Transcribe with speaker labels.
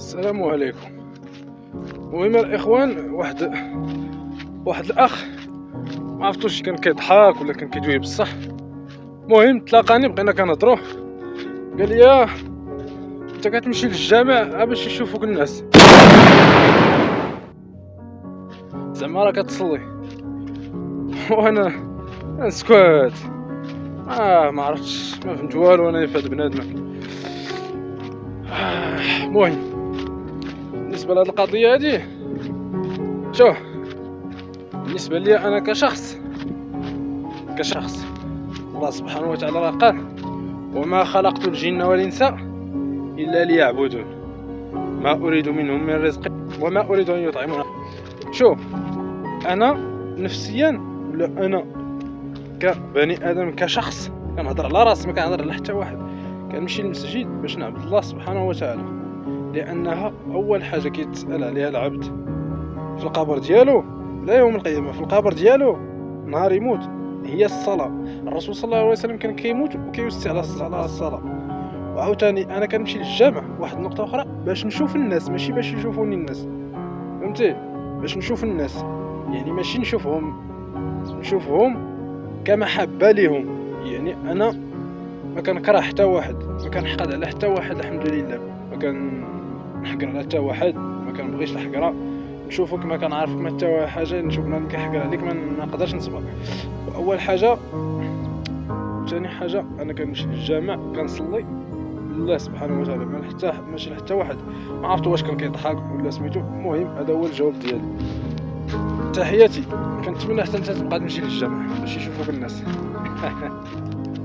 Speaker 1: السلام عليكم. المهم الاخوان، واحد الاخ ما عرفتوش كان كيضحك ولا كان كيدوي بصح. المهم تلاقاني بقينا كنهضروا، قال لي انت كتمشي للجامع باش يشوفوك الناس، زعما راه كتصلي. وانا نسكت، ما عرفتش، ما فهمت والو انا في هاد بنادم. المهم بالنسبه لهاد القضيه هادي، شوف، بالنسبه لي انا كشخص الله سبحانه وتعالى راه قال: وما خلقت الجن والانس الا ليعبدون ما اريد منهم من رزق وما اريد ان يطعمون. شوف، انا نفسيا ولا انا كبني ادم كشخص كنهضر على راسي، ما كنهضر على حتى واحد، كنمشي للمسجد باش نعبد الله سبحانه وتعالى، لانها اول حاجه كيتسال عليها العبد في القبر ديالو، لا يوم القيامه، في القبر ديالو نهار يموت، هي الصلاه. الرسول صلى الله عليه وسلم كان كيموت وكيوصي على الصلاه. وعاوتاني انا كنمشي للجامع، واحد النقطه اخرى، باش نشوف الناس، ماشي باش يشوفوني الناس، فهمتي؟ باش نشوف الناس، يعني ماشي نشوفهم كمحبه ليهم. يعني انا ما كنكره حتى واحد، ما كنحقد على حتى واحد، الحمد لله، ما كنحقر على حتى واحد، ما كنبغيش الحقره. نشوفك ما كنعرفك ما حتى حاجه، نشوف ما كنحقر عليك، ما نقدرش نصبر. اول حاجه. ثاني حاجه، انا كنمشي للجامع كنصلي لله سبحانه وتعالى، ماشي لحتى واحد. ما عرفت واش كان كيضحك ولا سميتو. المهم هذا هو الجواب ديالي. تحياتي، كنتمنى حتى انت تبقى تمشي للجامع باش يشوفوك الناس.